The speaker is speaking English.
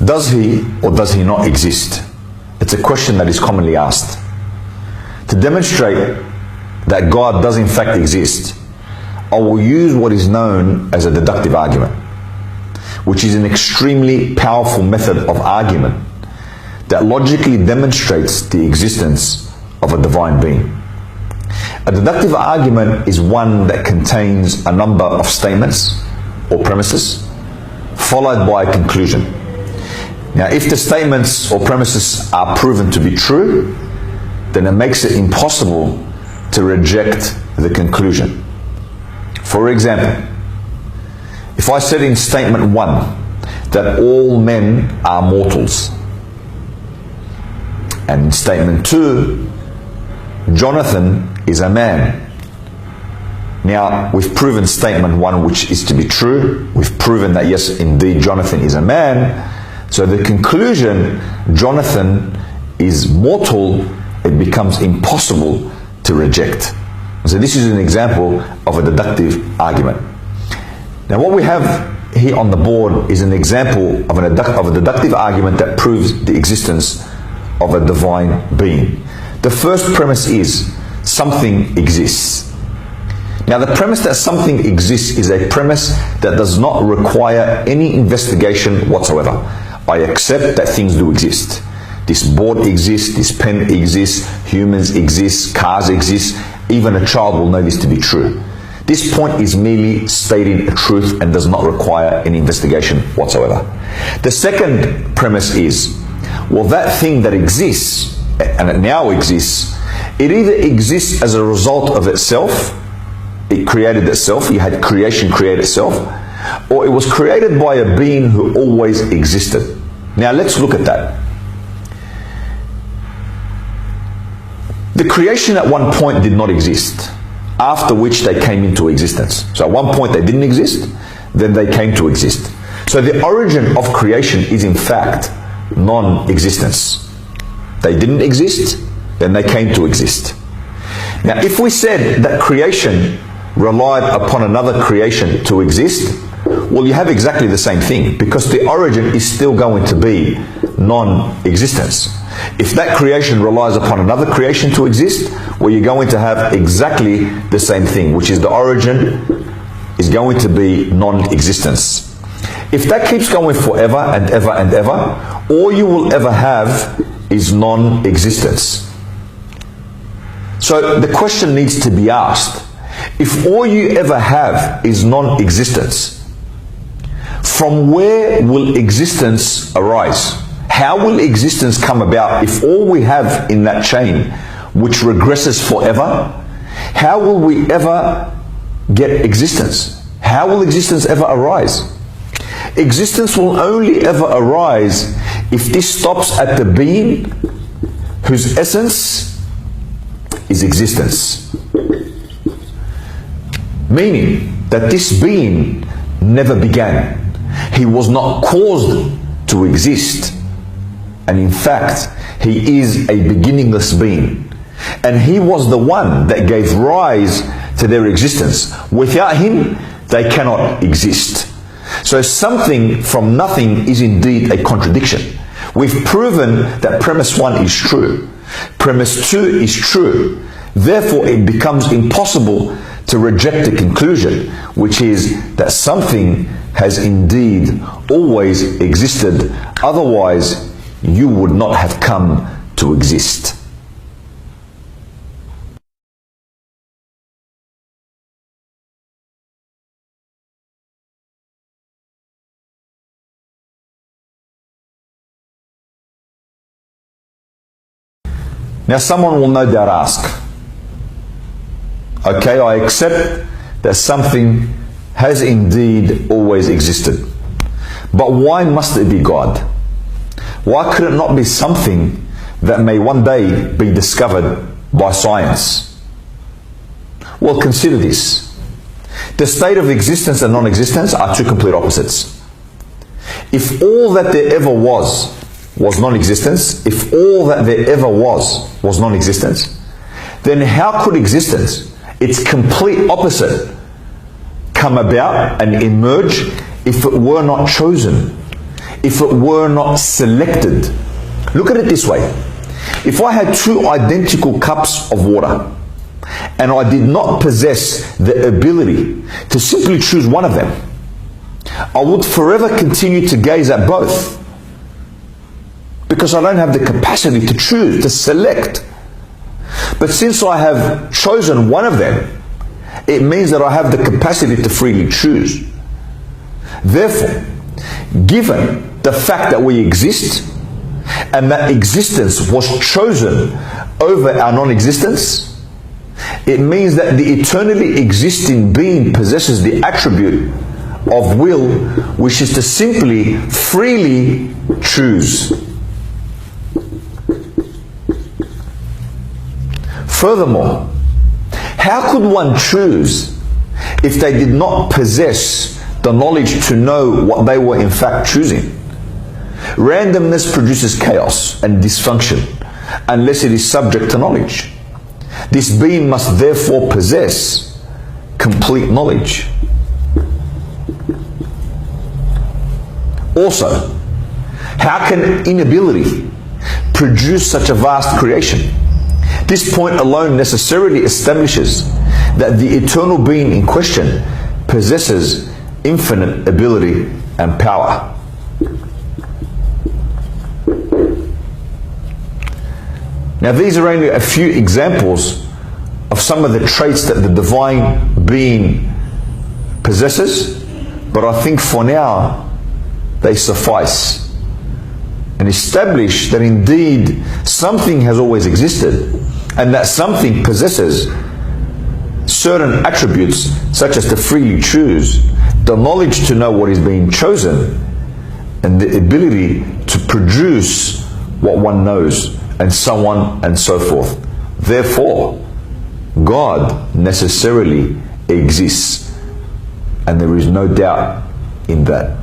Does he or does he not exist? It's a question that is commonly asked. To demonstrate that God does in fact exist, I will use what is known as a deductive argument, which is an extremely powerful method of argument that logically demonstrates the existence of a divine being. A deductive argument is one that contains a number of statements or premises, followed by a conclusion. Now, if the statements or premises are proven to be true, then it makes it impossible to reject the conclusion. For example, if I said in statement 1 that all men are mortals, and in statement 2, Jonathan is a man. Now, we've proven statement 1, which is to be true. We've proven that yes, indeed, Jonathan is a man. So the conclusion, Jonathan is mortal, it becomes impossible to reject. So this is an example of a deductive argument. Now what we have here on the board is an example of a deductive argument that proves the existence of a divine being. The first premise is something exists. Now the premise that something exists is a premise that does not require any investigation whatsoever. I accept that things do exist. This board exists, this pen exists, humans exist, cars exist, even a child will know this to be true. This point is merely stating a truth and does not require any investigation whatsoever. The second premise is, well, that thing that exists, and it now exists, it either exists as a result of itself, it created itself, you had creation create itself, or it was created by a being who always existed. Now let's look at that. The creation at one point did not exist, after which they came into existence. So at one point they didn't exist, then they came to exist. So the origin of creation is in fact non-existence. They didn't exist, then they came to exist. Now if we said that creation relied upon another creation to exist, well, you have exactly the same thing, because the origin is still going to be non-existence. If that creation relies upon another creation to exist, well, you're going to have exactly the same thing, which is the origin is going to be non-existence. If that keeps going forever and ever and ever, all you will ever have is non-existence. So the question needs to be asked, if all you ever have is non-existence, from where will existence arise? How will existence come about if all we have in that chain, which regresses forever, how will we ever get existence? How will existence ever arise? Existence will only ever arise if this stops at the being whose essence is existence. Meaning that this being never began. He was not caused to exist. And in fact, he is a beginningless being. And he was the one that gave rise to their existence. Without him, they cannot exist. So something from nothing is indeed a contradiction. We've proven that premise 1 is true. Premise 2 is true. Therefore, it becomes impossible to reject the conclusion, which is that something has indeed always existed. Otherwise, you would not have come to exist. Now someone will no doubt ask, okay, I accept that something has indeed always existed, but why must it be God? Why could it not be something that may one day be discovered by science? Well, consider this. The state of existence and non-existence are two complete opposites. If all that there ever was non-existence, if all that there ever was non-existence, then how could existence, its complete opposite, come about and emerge if it were not chosen? if it were not selected. Look at it this way. If I had two identical cups of water and I did not possess the ability to simply choose one of them, I would forever continue to gaze at both because I don't have the capacity to choose, to select. But since I have chosen one of them, it means that I have the capacity to freely choose. Therefore, given the fact that we exist and that existence was chosen over our non-existence, it means that the eternally existing being possesses the attribute of will, which is to simply freely choose. Furthermore, how could one choose if they did not possess the knowledge to know what they were in fact choosing? Randomness produces chaos and dysfunction unless it is subject to knowledge. This being must therefore possess complete knowledge. Also, how can inability produce such a vast creation? This point alone necessarily establishes that the eternal being in question possesses infinite ability and power. Now, these are only a few examples of some of the traits that the divine being possesses, but I think for now they suffice and establish that indeed something has always existed and that something possesses certain attributes such as to freely choose, the knowledge to know what is being chosen, and the ability to produce what one knows, and so on and so forth. Therefore, God necessarily exists, and there is no doubt in that.